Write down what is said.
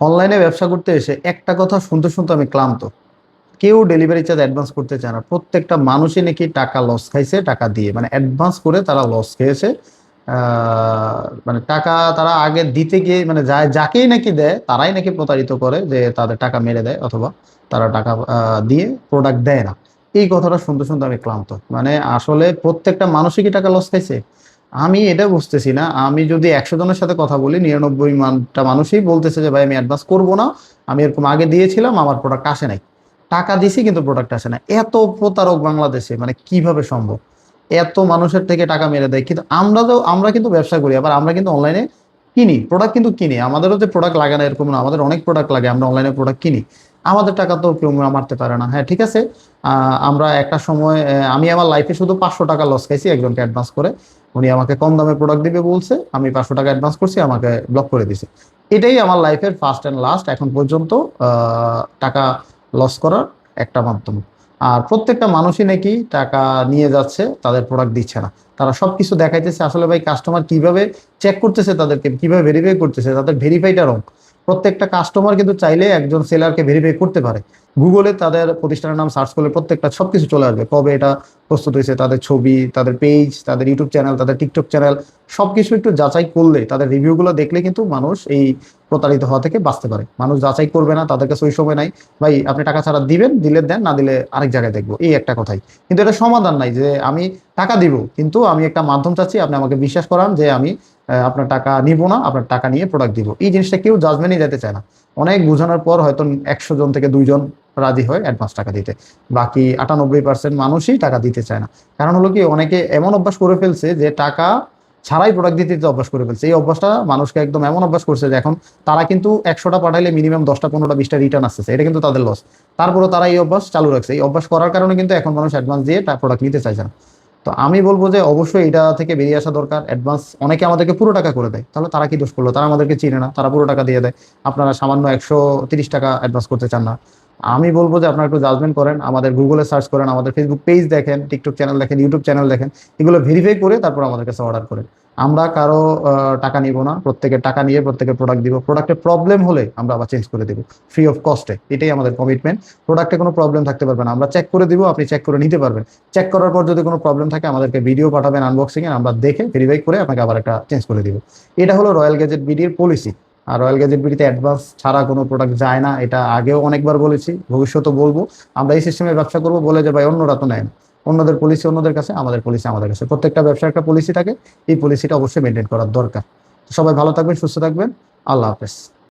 অনলাইনে ব্যবসা করতে এসে একটা কথা শুনতে শুনতে আমি ক্লান্ত। কেউ ডেলিভারি চার্জ অ্যাডভান্স করতে চায় না। প্রত্যেকটা মানুষই নাকি টাকা লস খাইছে টাকা দিয়ে, মানে অ্যাডভান্স করে তারা লস খেয়েছে। মানে টাকা তারা আগে দিতে গিয়ে মানে যাকেই নাকি দেয় তারাই নাকি প্রতারিত করে, যে তাদের টাকা মেরে দেয় অথবা তারা টাকা দিয়ে প্রোডাক্ট দেয় না। এই কথাটা শুনতে শুনতে আমি ক্লান্ত। মানে আসলে প্রত্যেকটা মানুষই কি টাকা লস খাইছে? আমি এটা বুঝতেছি না। আমি যদি 100 জনের সাথে কথা বলি, 99টা মানুষই বলতেছে যে ভাই আমি অ্যাডভান্স করবো না, আমি এরকম আগে দিয়েছিলাম, আমার প্রোডাক্ট আসে নাই। টাকা দিছি কিন্তু প্রোডাক্ট আসে না। এত প্রতারক বাংলাদেশে, মানে কিভাবে সম্ভব? এত মানুষের থেকে টাকা মেরে দেয়, কিন্তু আমরা কিন্তু ব্যবসা করি, আবার আমরা কিন্তু অনলাইনে কিনি প্রোডাক্ট, কিন্তু কিনি। আমাদেরও যে প্রোডাক্ট লাগে না এরকম না, আমাদের অনেক প্রোডাক্ট লাগে, আমরা অনলাইনে প্রোডাক্ট কিনি। আমাদের টাকা তো কেউ মারতে পারে না। হ্যাঁ ঠিক আছে, আমরা একটা সময় আমি আমার লাইফে শুধু 500 টাকা লস খাইছি একজনকে অ্যাডভান্স করে। উনি আমাকে কম দামে প্রোডাক্ট দিবে বলছে, আমি 500 টাকা অ্যাডভান্স করছি, আমাকে ব্লক করে দিছে। এটাই আমার লাইফের ফার্স্ট অ্যান্ড লাস্ট এখন পর্যন্ত টাকা লস করার একটা মাধ্যম। আর প্রত্যেকটা মানুষই নাকি টাকা নিয়ে যাচ্ছে, তাদের প্রোডাক্ট দিচ্ছে না। তারা সবকিছু দেখাইতেছে। আসলে ভাই কাস্টমার কিভাবে চেক করতেছে, তাদেরকে কিভাবে ভেরিফাই করতেছে, তাদের ভেরিফাইটা রং। প্রত্যেকটা কাস্টমার কিন্তু চাইলে একজন সেলারকে ভেরিফাই করতে পারে। গুগলে তাদের প্রতিষ্ঠানের নাম সার্চ করলে প্রত্যেকটা সবকিছু চলে আসবে, কবে এটা প্রস্তুত হয়েছে, তাদের ছবি, তাদের পেজ, তাদের ইউটিউব চ্যানেল, তাদের টিকটক চ্যানেল, সবকিছু একটু যাচাই করলে, তাদের রিভিউগুলো দেখলে কিন্তু মানুষ এই প্রতারিত হওয়া থেকে বাঁচতে পারে। মানুষ যাচাই করবে না, তাদের কাছে ওই সময় নাই। ভাই আপনি টাকা ছাড়া দিবেন, দিলে দেন, না দিলে আরেক জায়গায় দেখবো, এই একটা কথাই। কিন্তু এটা সমাধান নাই যে আমি টাকা দিব কিন্তু আমি একটা মাধ্যম চাচ্ছি, আপনি আমাকে বিশ্বাস করান যে আমি আপনার টাকা নিব না, আপনার টাকা নিয়ে প্রোডাক্ট দিব। এই জিনিসটা কেউ জাজমেন্টই যেতে চায় না। অনেক বোঝানোর পর হয়তো 100 জন থেকে 2 জন রাজি হয় অ্যাডভান্স টাকা দিতে। বাকি 98% মানুষই টাকা দিতে চায় না। কারণ হলো কি, অনেকে এমন অভ্যাস করে ফেলছে যে টাকা ছাড়াই প্রোডাক্ট দিতে দিতে অভ্যাস করে ফেলছে। এই অভ্যাসটা মানুষকে একদম এমন অভ্যাস করছে যে এখন তারা কিন্তু 100টা পাঠাইলে মিনিমাম 10টা 15টা 20টা রিটার্ন আসতেছে, এটা কিন্তু তাদের লস। তারপরে তারা এই অভ্যাস চালু রাখছে। এই অভ্যাস করার কারণে কিন্তু এখন মানুষ অ্যাডভান্স দিয়ে প্রোডাক্ট নিতে চাইছে না। তো আমি বলবো যে অবশ্যই এটা থেকে বেরিয়ে আসা দরকার। অ্যাডভান্স অনেকে আমাদেরকে পুরো টাকা করে দেয়, তাহলে তারা কি দোষ করলো? তারা আমাদেরকে চিনে না, তারা পুরো টাকা দিয়ে দেয়। আপনারা সামান্য 130 টাকা অ্যাডভান্স করতে চান না। আমি বলবো যে আপনারা একটু জাজমেন্ট করেন, আমাদের গুগলে সার্চ করেন, আমাদের ফেসবুক পেজ দেখেন, টিকটক চ্যানেল দেখেন, ইউটিউব চ্যানেল দেখেন, এগুলো ভেরিফাই করে তারপর আমাদের কাছে অর্ডার করেন। আমরা কারো টাকা নিব না, প্রত্যেকের টাকা নিয়ে প্রত্যেকের প্রোডাক্ট দিব। প্রোডাক্টের প্রবলেম হলে আমরা আবার চেঞ্জ করে দিব ফ্রি অফ কস্টে। এটাই আমাদের কমিটমেন্ট। প্রোডাক্টে কোনো প্রবলেম থাকতে পারবে না, আমরা চেক করে দিব, আপনি চেক করে নিতে পারবেন। চেক করার পর যদি কোনো প্রবলেম থাকে আমাদেরকে ভিডিও পাঠাবেন আনবক্সিং এ, আমরা দেখে ভেরিফাই করে আপনাকে আবার একটা চেঞ্জ করে দিব। এটা হলো রয়্যাল গ্যাজেট বিডির পলিসি। আর রয়্যাল গ্যাজেট বিডিতে অ্যাডভান্স ছাড়া কোনো প্রোডাক্ট যায় না, এটা আগেও অনেকবার বলেছি, ভবিষ্যতেও বলবো। আমরা এই সিস্টেমে ব্যবসা করবো বলে যে ভাই অন্যরা তো নেয় না। অন্যদের পলিসি অন্যদের কাছে, আমাদের পলিসি আমাদের কাছে। প্রত্যেকটা ব্যবসার একটা পলিসি থাকে, এই পলিসিটা অবশ্যই মেনটেন করার দরকার। সবাই ভালো থাকবেন, সুস্থ থাকবেন। আল্লাহ হাফেজ।